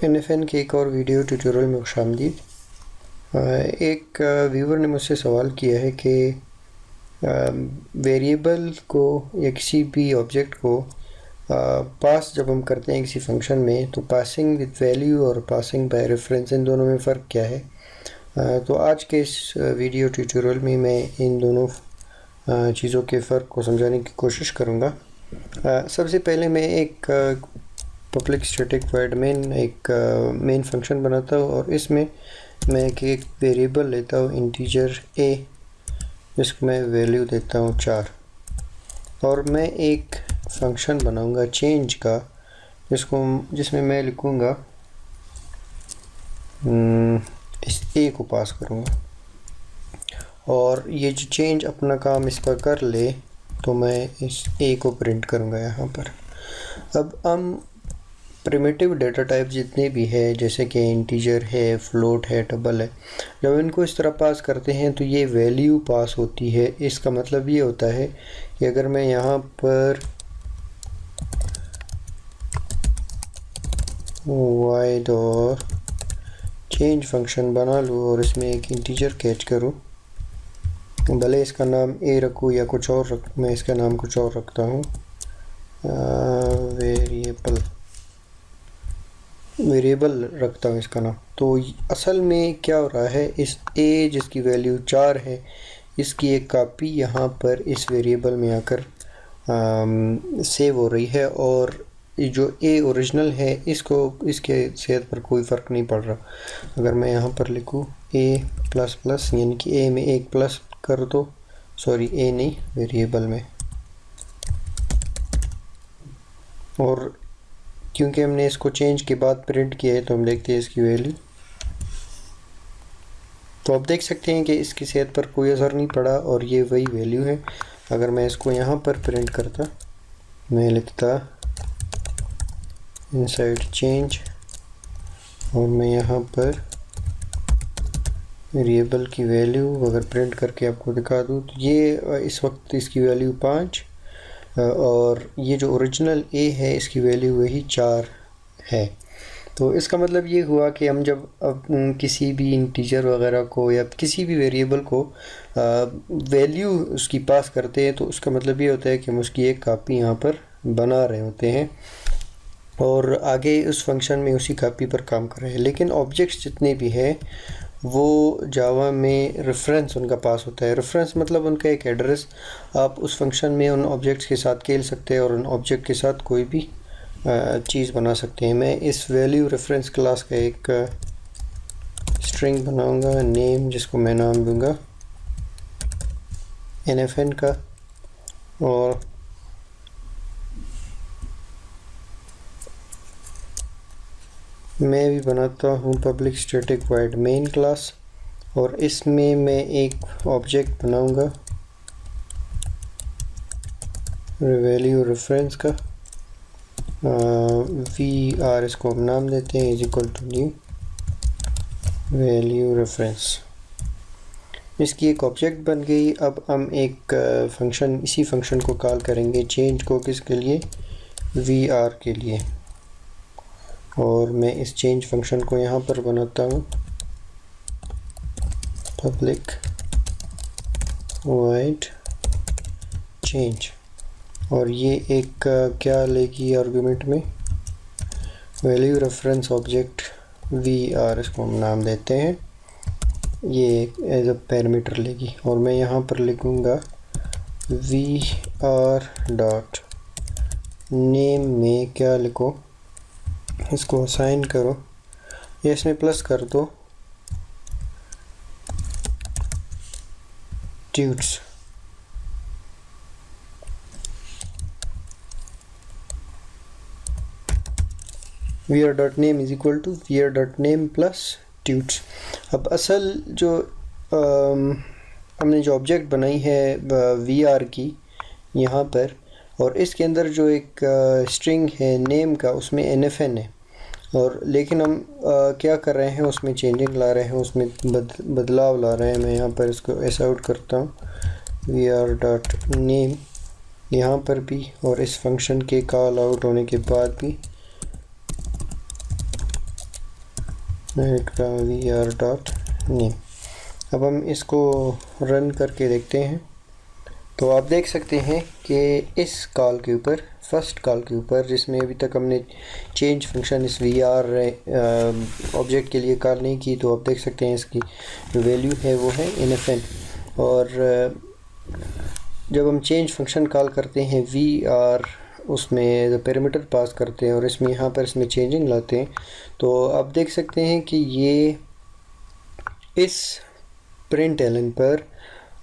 NFN के एक और वीडियो ट्यूटोरियल में खुशामदीद। एक व्यूवर ने मुझसे सवाल किया है कि वेरिएबल को या किसी भी ऑब्जेक्ट को पास जब हम करते हैं किसी फंक्शन में, तो पासिंग विद वैल्यू और पासिंग बाय रेफरेंस, इन दोनों में फ़र्क क्या है। तो आज के इस वीडियो ट्यूटोरियल में मैं इन दोनों चीज़ों के फ़र्क को समझाने की कोशिश करूँगा। सबसे पहले मैं एक पब्लिक स्टैटिक वॉइड मेन एक मेन फंक्शन बनाता हूँ और इसमें मैं एक वेरिएबल लेता हूँ इंटीजर a, जिसको मैं वैल्यू देता हूँ 4, और मैं एक फंक्शन बनाऊँगा चेंज का जिसमें मैं लिखूँगा इस a को पास करूँगा, और ये जो चेंज अपना काम इसका कर ले तो मैं इस a को प्रिंट करूँगा यहाँ पर। अब हम प्रिमिटिव डेटा टाइप जितने भी है, जैसे कि इंटीजर है, फ्लोट है, डबल है, जब इनको इस तरह पास करते हैं तो ये वैल्यू पास होती है। इसका मतलब ये होता है कि अगर मैं यहाँ पर वाइड और चेंज फंक्शन बना लूँ और इसमें एक इंटीजर कैच करूँ, भले इसका नाम a रखूँ या कुछ और मैं इसका नाम कुछ और रखता हूँ, वेरिएबल रखता हूँ इसका नाम। तो असल में क्या हो रहा है, इस a जिसकी वैल्यू 4 है, इसकी एक कॉपी यहाँ पर इस वेरिएबल में आकर सेव हो रही है, और जो a ओरिजिनल है इसके सेहत पर कोई फ़र्क नहीं पड़ रहा। अगर मैं यहाँ पर लिखूँ a++, यानी कि a में एक प्लस कर दो, सॉरी a नहीं, वेरिएबल में, और क्योंकि हमने इसको चेंज के बाद प्रिंट किया है तो हम देखते हैं इसकी वैल्यू। तो आप देख सकते हैं कि इसकी सेहत पर कोई असर नहीं पड़ा और ये वही वैल्यू है। अगर मैं इसको यहाँ पर प्रिंट करता, मैं लिखता इनसाइड चेंज, और मैं यहाँ पर वेरिएबल की वैल्यू अगर प्रिंट करके आपको दिखा दूँ तो ये इस वक्त इसकी वैल्यू 5, और ये जो ओरिजिनल a है इसकी वैल्यू वही 4 है। तो इसका मतलब ये हुआ कि हम जब अब किसी भी इंटीजर वगैरह को या किसी भी वेरिएबल को वैल्यू उसकी पास करते हैं तो उसका मतलब ये होता है कि हम उसकी एक कॉपी यहाँ पर बना रहे होते हैं और आगे उस फंक्शन में उसी कॉपी पर काम कर रहे हैं। लेकिन ऑब्जेक्ट्स जितने भी हैं वो जावा में रेफरेंस उनका पास होता है। रेफरेंस मतलब उनका एक एड्रेस। आप उस फंक्शन में उन ऑब्जेक्ट्स के साथ खेल सकते हैं और उन ऑब्जेक्ट के साथ कोई भी चीज़ बना सकते हैं। मैं इस वैल्यू रेफरेंस क्लास का एक स्ट्रिंग बनाऊंगा, नेम, जिसको मैं नाम दूंगा NFN का, और मैं भी बनाता हूँ public static void main class, और इसमें मैं एक ऑब्जेक्ट बनाऊंगा वैल्यू रेफरेंस का, VR इसको हम नाम देते हैं, = न्यू वैल्यू रेफरेंस। इसकी एक ऑब्जेक्ट बन गई। अब हम एक फंक्शन, इसी फंक्शन को कॉल करेंगे चेंज को, किसके लिए, VR के लिए, और मैं इस चेंज फंक्शन को यहाँ पर बनाता हूँ पब्लिक वॉइड चेंज, और ये एक क्या लेगी आर्गुमेंट में, वैल्यू रेफरेंस ऑब्जेक्ट VR, इसको हम नाम देते हैं, ये एज अ पैरामीटर लेगी। और मैं यहाँ पर लिखूँगा VR डॉट नेम में क्या लिखो, इसको असाइन करो या इसमें प्लस कर दो tuts, VR.name = VR.name plus tuts. अब असल जो हमने जो ऑब्जेक्ट बनाई है VR की यहाँ पर, और इसके अंदर जो एक स्ट्रिंग है नेम का, उसमें NFN है, और लेकिन हम क्या कर रहे हैं, उसमें चेंजिंग ला रहे हैं, उसमें बदलाव ला रहे हैं। मैं यहाँ पर इसको ऐसा आउट करता हूँ VR.name यहाँ पर भी, और इस फंक्शन के कॉल आउट होने के बाद भी var.name। अब हम इसको रन करके देखते हैं। तो आप देख सकते हैं कि इस कॉल के ऊपर, फर्स्ट कॉल के ऊपर, जिसमें अभी तक हमने चेंज फंक्शन इस VR ऑब्जेक्ट के लिए कॉल नहीं की, तो आप देख सकते हैं इसकी जो वैल्यू है वो है NFN। और जब हम चेंज फंक्शन कॉल करते हैं VR, उसमें पैरामीटर पास करते हैं और इसमें यहाँ पर इसमें चेंजिंग लाते हैं, तो आप देख सकते हैं कि ये इस प्रिंट एलन पर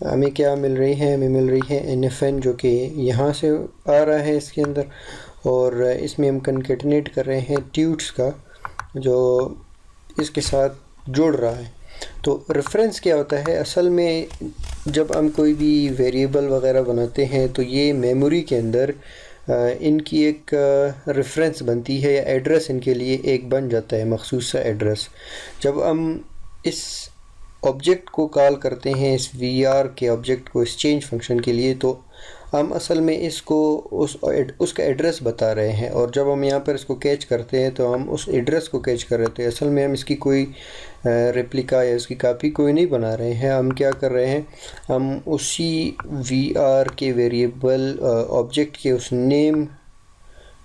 हमें क्या मिल रही है, हमें मिल रही है NFN, जो कि यहाँ से आ रहा है इसके अंदर, और इसमें हम कंकेटनेट कर रहे हैं ट्यूट्स का, जो इसके साथ जुड़ रहा है। तो रेफरेंस क्या होता है असल में, जब हम कोई भी वेरिएबल वगैरह बनाते हैं तो ये मेमोरी के अंदर इनकी एक रेफरेंस बनती है, या एड्रेस इनके लिए एक बन जाता है, मखसूस सा एड्रेस। जब हम इस ऑब्जेक्ट को कॉल करते हैं, इस VR के ऑब्जेक्ट को, इस चेंज फंक्शन के लिए, तो हम असल में इसको उसका एड्रेस बता रहे हैं। और जब हम यहाँ पर इसको कैच करते हैं तो हम उस एड्रेस को कैच कर रहे थे। असल में हम इसकी कोई रेप्लिका या इसकी कॉपी कोई नहीं बना रहे हैं। हम क्या कर रहे हैं, हम उसी VR के वेरिएबल ऑब्जेक्ट के उस नेम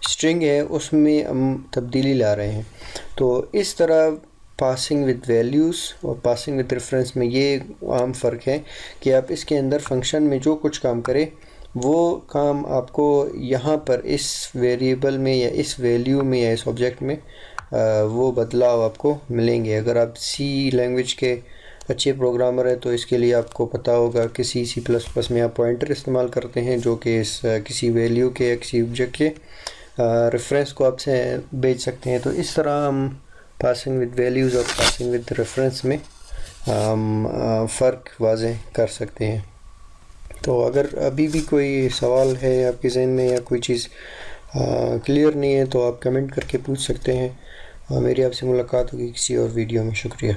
स्ट्रिंग है उसमें हम तब्दीली ला रहे हैं। तो इस तरह पासिंग विद वैल्यूज़ और पासिंग विद रेफरेंस में ये आम फ़र्क है कि आप इसके अंदर फंक्शन में जो कुछ काम करें वो काम आपको यहाँ पर इस वेरिएबल में या इस वैल्यू में या इस ऑब्जेक्ट में वो बदलाव आपको मिलेंगे। अगर आप C लैंग्वेज के अच्छे प्रोग्रामर है तो इसके लिए आपको पता होगा कि C++ में आप पॉइंटर इस्तेमाल करते हैं, जो कि इस किसी वैल्यू के या किसी ऑब्जेक्ट के रेफरेंस को आपसे भेज सकते हैं। तो इस तरह हम पासिंग विद वैल्यूज़ और पासिंग विद रेफरेंस में हम फ़र्क वाज़ेह कर सकते हैं। तो अगर अभी भी कोई सवाल है आपके ज़हन में या कोई चीज़ क्लियर नहीं है तो आप कमेंट करके पूछ सकते हैं। मेरी आपसे मुलाकात होगी किसी और वीडियो में। शुक्रिया।